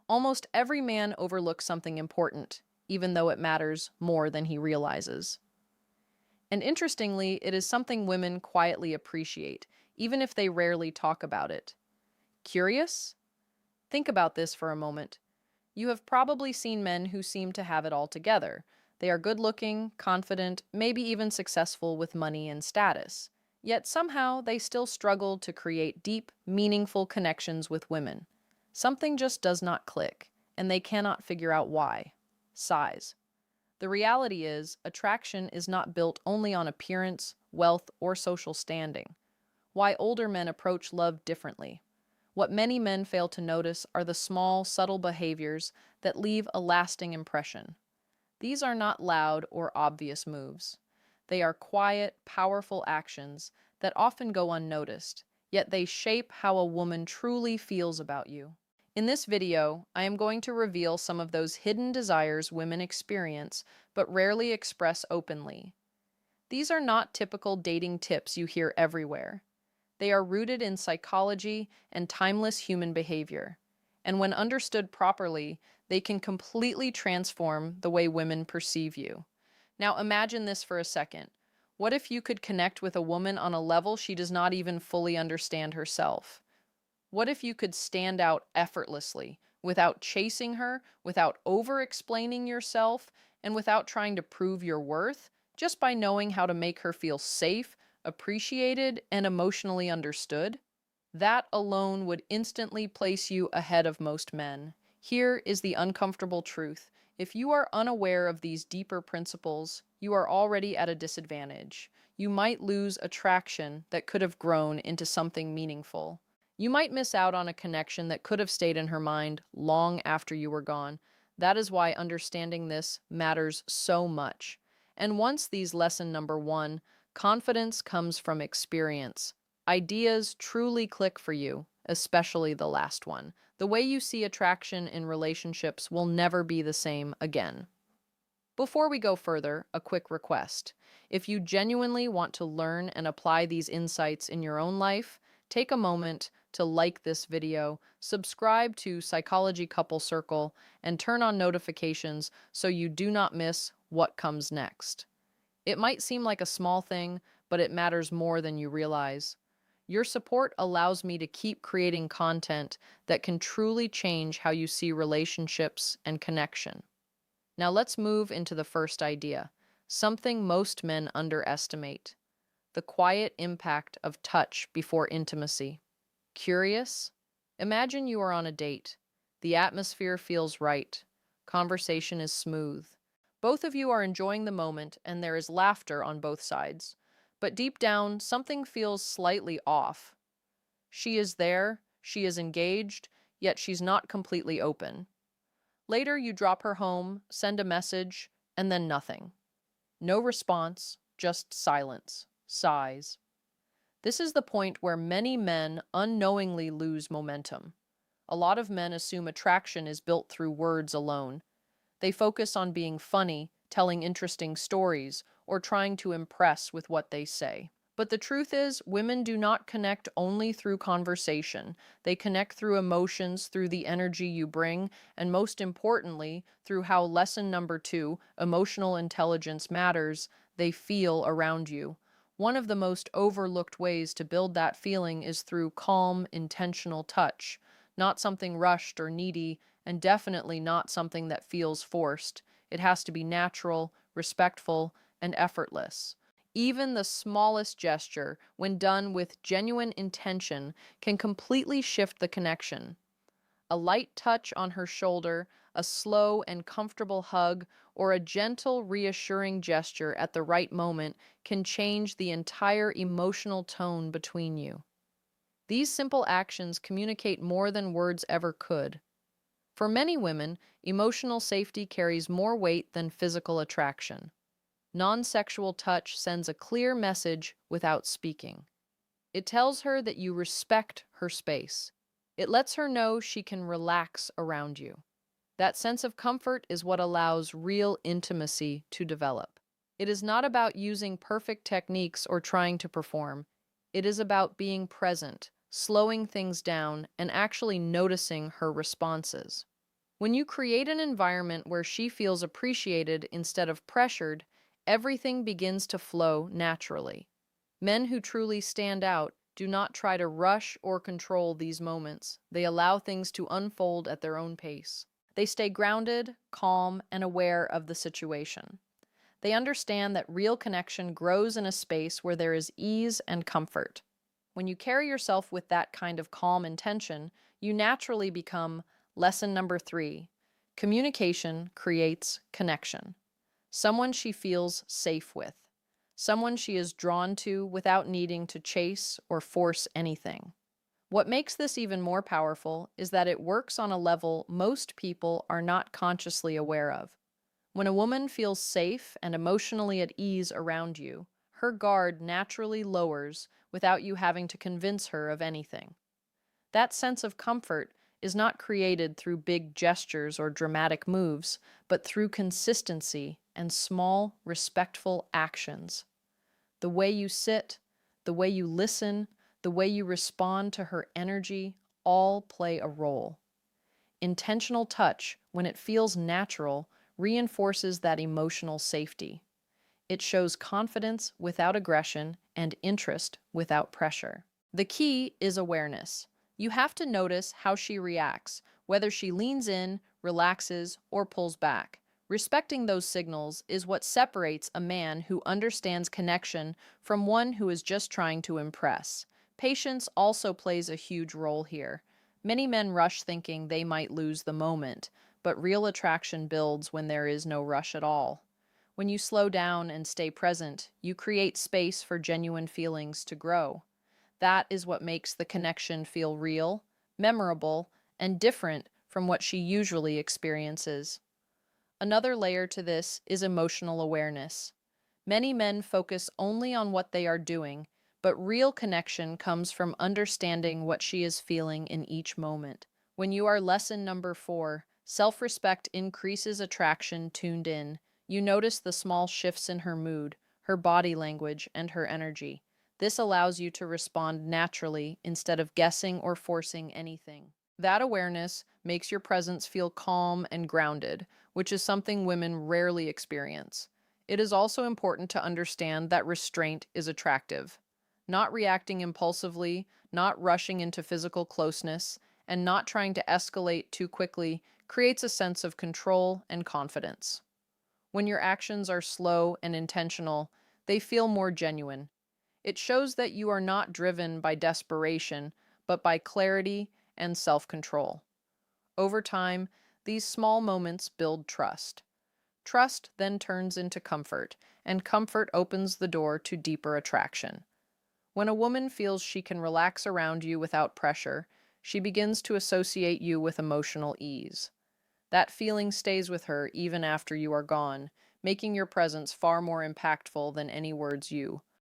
Almost every man overlooks something important, even though it matters more than he realizes. And interestingly, it is something women quietly appreciate, even if they rarely talk about it. Curious? Think about this for a moment. You have probably seen men who seem to have it all together. They are good looking, confident, maybe even successful with money and status. Yet somehow they still struggle to create deep, meaningful connections with women. Something just does not click, and they cannot figure out why. Size. The reality is, attraction is not built only on appearance, wealth, or social standing. Why older men approach love differently. What many men fail to notice are the small, subtle behaviors that leave a lasting impression. These are not loud or obvious moves. They are quiet, powerful actions that often go unnoticed, yet they shape how a woman truly feels about you. In this video, I am going to reveal some of those hidden desires women experience but rarely express openly. These are not typical dating tips you hear everywhere. They are rooted in psychology and timeless human behavior. And when understood properly, they can completely transform the way women perceive you. Now imagine this for a second. What if you could connect with a woman on a level she does not even fully understand herself? What if you could stand out effortlessly, without chasing her, without over-explaining yourself, and without trying to prove your worth, just by knowing how to make her feel safe, appreciated, and emotionally understood? That alone would instantly place you ahead of most men. Here is the uncomfortable truth. If you are unaware of these deeper principles, you are already at a disadvantage. You might lose attraction that could have grown into something meaningful. You might miss out on a connection that could have stayed in her mind long after you were gone. That is why understanding this matters so much. And once these lesson number one, confidence comes from experience. Ideas truly click for you, especially the last one. The way you see attraction in relationships will never be the same again. Before we go further, a quick request. If you genuinely want to learn and apply these insights in your own life, take a moment to like this video, subscribe to Psychology Couple Circle, and turn on notifications so you do not miss what comes next. It might seem like a small thing, but it matters more than you realize. Your support allows me to keep creating content that can truly change how you see relationships and connection. Now let's move into the first idea, something most men underestimate: the quiet impact of touch before intimacy. Curious? Imagine you are on a date. The atmosphere feels right. Conversation is smooth. Both of you are enjoying the moment, and there is laughter on both sides. But deep down, something feels slightly off. She is there, she is engaged, yet she's not completely open. Later, you drop her home, send a message, and then nothing. No response, just silence, sighs. This is the point where many men unknowingly lose momentum. A lot of men assume attraction is built through words alone. They focus on being funny, telling interesting stories, or trying to impress with what they say. But the truth is, women do not connect only through conversation. They connect through emotions, through the energy you bring, and most importantly, through how lesson number two, emotional intelligence matters, they feel around you. One of the most overlooked ways to build that feeling is through calm, intentional touch, not something rushed or needy, and definitely not something that feels forced. It has to be natural, respectful, and effortless. Even the smallest gesture, when done with genuine intention, can completely shift the connection. A light touch on her shoulder, a slow and comfortable hug, or a gentle, reassuring gesture at the right moment can change the entire emotional tone between you. These simple actions communicate more than words ever could. For many women, emotional safety carries more weight than physical attraction. Non-sexual touch sends a clear message without speaking. It tells her that you respect her space. It lets her know she can relax around you. That sense of comfort is what allows real intimacy to develop. It is not about using perfect techniques or trying to perform. It is about being present, slowing things down, and actually noticing her responses. When you create an environment where she feels appreciated instead of pressured, everything begins to flow naturally. Men who truly stand out do not try to rush or control these moments. They allow things to unfold at their own pace. They stay grounded, calm, and aware of the situation. They understand that real connection grows in a space where there is ease and comfort. When you carry yourself with that kind of calm intention, you naturally become lesson number 3. Communication creates connection. Someone she feels safe with. Someone she is drawn to without needing to chase or force anything. What makes this even more powerful is that it works on a level most people are not consciously aware of. When a woman feels safe and emotionally at ease around you, her guard naturally lowers without you having to convince her of anything. That sense of comfort is not created through big gestures or dramatic moves, but through consistency and small, respectful actions. The way you sit, the way you listen, the way you respond to her energy all play a role. Intentional touch, when it feels natural, reinforces that emotional safety. It shows confidence without aggression and interest without pressure. The key is awareness. You have to notice how she reacts, whether she leans in, relaxes, or pulls back. Respecting those signals is what separates a man who understands connection from one who is just trying to impress. Patience also plays a huge role here. Many men rush thinking they might lose the moment, but real attraction builds when there is no rush at all. When you slow down and stay present, you create space for genuine feelings to grow. That is what makes the connection feel real, memorable, and different from what she usually experiences. Another layer to this is emotional awareness. Many men focus only on what they are doing, but real connection comes from understanding what she is feeling in each moment. When you are lesson number 4, self-respect increases attraction tuned in. You notice the small shifts in her mood, her body language, and her energy. This allows you to respond naturally instead of guessing or forcing anything. That awareness makes your presence feel calm and grounded, which is something women rarely experience. It is also important to understand that restraint is attractive. Not reacting impulsively, not rushing into physical closeness, and not trying to escalate too quickly creates a sense of control and confidence. When your actions are slow and intentional, they feel more genuine. It shows that you are not driven by desperation, but by clarity and self-control. Over time, these small moments build trust. Trust then turns into comfort, and comfort opens the door to deeper attraction. When a woman feels she can relax around you without pressure, she begins to associate you with emotional ease. That feeling stays with her even after you are gone, making your presence far more impactful than any words you